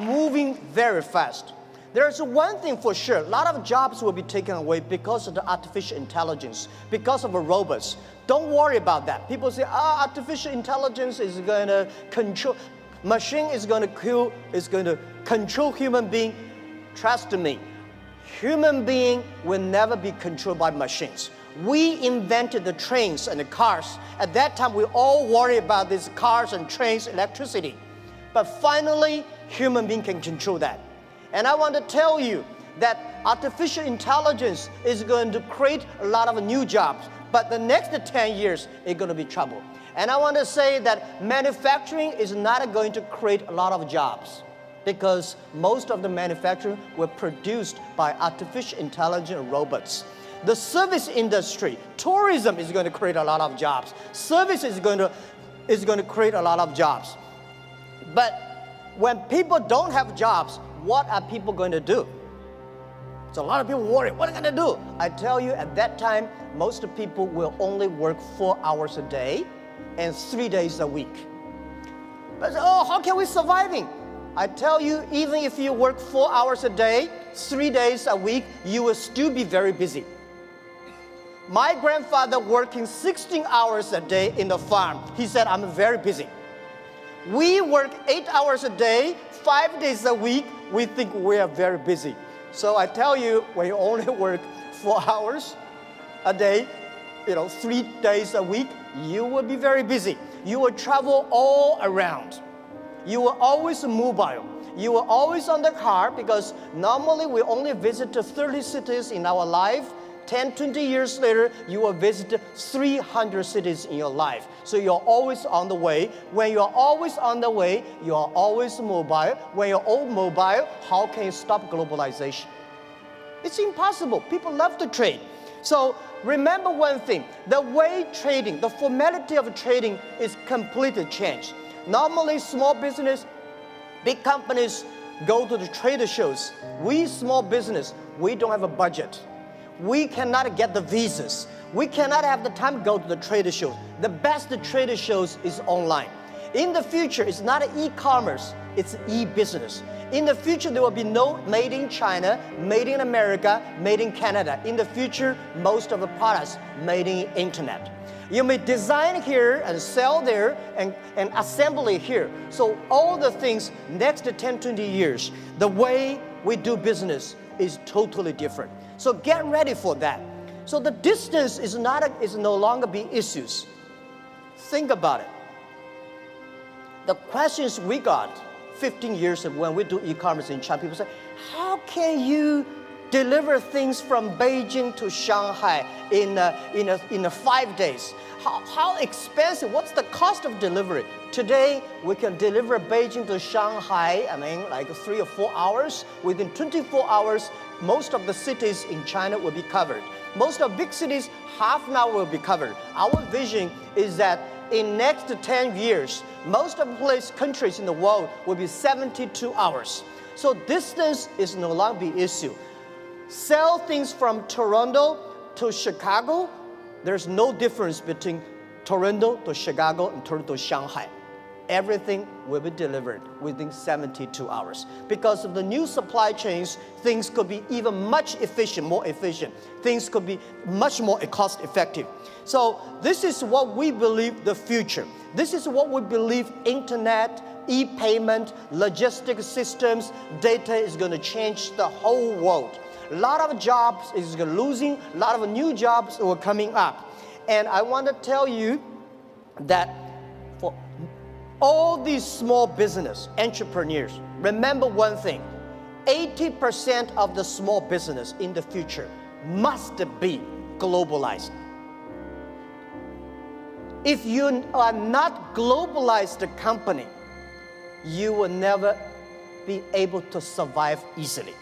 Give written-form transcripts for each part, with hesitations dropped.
moving very fast. There's one thing for sure, a lot of jobs will be taken away because of the artificial intelligence, because of the robots. Don't worry about that. People say, artificial intelligence is going to control, machine is going to control human being. Trust me, human being will never be controlled by machines. We invented the trains and the cars. At that time, we all worry about these cars and trains, electricity. But finally, human being can control that. And I want to tell you that artificial intelligence is going to create a lot of new jobs. But the next 10 years, it's going to be trouble. And I want to say that manufacturing is not going to create a lot of jobs, because most of the manufacturing were produced by artificial intelligent robots. The service industry, tourism is going to create a lot of jobs. Service is going to create a lot of jobs. But when people don't have jobs, what are people going to do? So a lot of people worry, what are they going to do? I tell you, at that time, most of people will only work 4 hours a day and 3 days a week. But how can we surviving? I tell you, even if you work 4 hours a day, 3 days a week, you will still be very busy. My grandfather working 16 hours a day in the farm. He said, I'm very busy. We work 8 hours a day, 5 days a week. We think we are very busy. So I tell you, when you only work 4 hours a day, 3 days a week, you will be very busy. You will travel all around. You will always mobile. You will always on the car, because normally we only visit 30 cities in our life. 10, 20 years later, you will visit 300 cities in your life. So you're always on the way. When you're always on the way, you're always mobile. When you're all mobile, how can you stop globalization? It's impossible. People love to trade. So remember one thing, the way trading, the formality of trading is completely changed. Normally, small business, big companies go to the trade shows. We small business, we don't have a budget. We cannot get the visas. We cannot have the time to go to the trade shows. The best trade shows is online. In the future, it's not e-commerce, it's e-business. In the future, there will be no made in China, made in America, made in Canada. In the future, most of the products made in internet. You may design here and sell there and assemble it here. So all the things next 10, 20 years, the way we do business is totally different. So get ready for that. So the distance is no longer be issues. Think about it. The questions we got 15 years ago when we do e-commerce in China, people say, how can you deliver things from Beijing to Shanghai in 5 days? How expensive? What's the cost of delivery? Today, we can deliver Beijing to Shanghai, like 3 or 4 hours. Within 24 hours, most of the cities in China will be covered. Most of big cities, half an hour will be covered. Our vision is that in next 10 years, most of the countries in the world will be 72 hours. So distance is no longer the issue. Sell things from Toronto to Chicago, there's no difference between Toronto to Chicago and Toronto to Shanghai. Everything will be delivered within 72 hours. Because of the new supply chains, things could be even more efficient. Things could be much more cost effective. So this is what we believe the future. This is what we believe internet, e-payment, logistic systems, data is going to change the whole world. A lot of jobs is losing, a lot of new jobs are coming up. And I want to tell you that for all these small business entrepreneurs, remember one thing, 80% of the small business in the future must be globalized. If you are not globalized company, you will never be able to survive easily.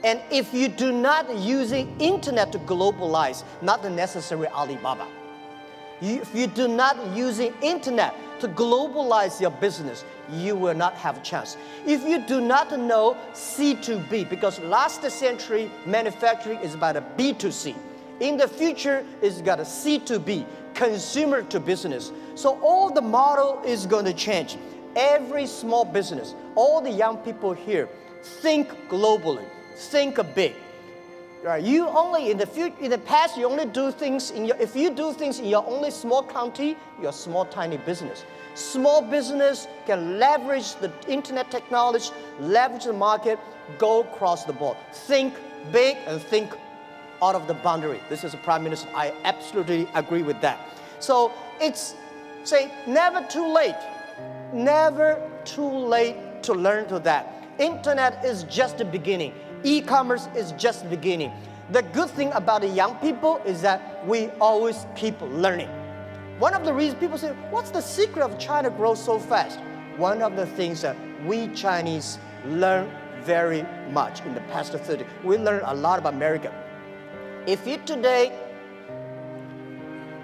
And if you do not using internet to globalize, not the necessary Alibaba. If you do not using internet to globalize your business, you will not have a chance. If you do not know C2B, because last century manufacturing is about a B2C. In the future, it's got a C2B, consumer to business. So all the model is going to change. every small business, all the young people here, think globally, think big. Right? You only in the past you only do things if you do things in your only small county, you're a small tiny business. Small business can leverage the internet technology, leverage the market, go across the board. Think big and think out of the boundary. This is a Prime Minister. I absolutely agree with that. So it's never too late. Never too late to learn to that. Internet is just the beginning. E-commerce is just the beginning. The good thing about the young people is that we always keep learning. One of the reasons people say, what's the secret of China grows so fast? One of the things that we Chinese learn very much in the past 30. We learn a lot about America. If you today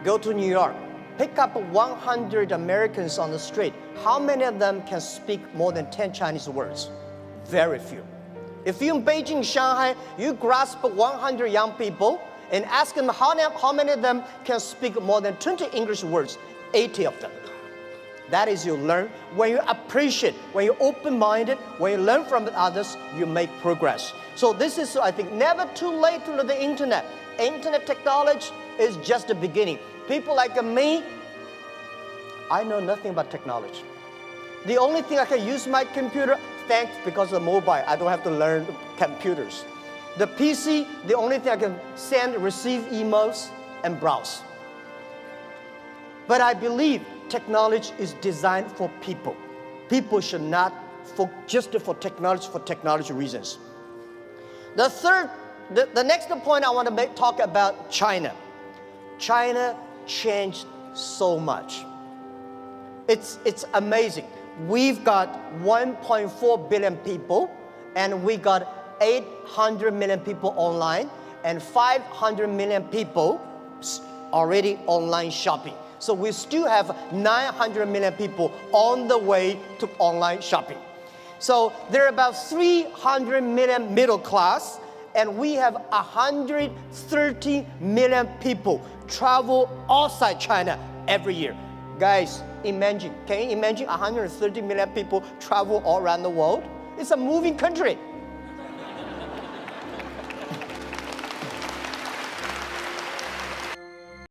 go to New York, pick up 100 Americans on the street, how many of them can speak more than 10 Chinese words? Very few. If you're in Beijing, Shanghai, you grasp 100 young people and ask them how many of them can speak more than 20 English words, 80 of them. That is you learn. When you appreciate, when you're open-minded, when you learn from others, you make progress. So this is, I think, never too late to learn the internet. Internet technology is just the beginning. People like me, I know nothing about technology. The only thing I can use my computer, thanks because of the mobile, I don't have to learn computers. The PC, the only thing I can send, receive emails, and browse. But I believe technology is designed for people. People should not just for technology reasons. The next point I want to talk about China. China changed so much. It's amazing. We've got 1.4 billion people, and we got 800 million people online, and 500 million people already online shopping. So we still have 900 million people on the way to online shopping. So there are about 300 million middle class, and we have 130 million people travel outside China every year. Guys, can you imagine 130 million people travel all around the world? It's a moving country.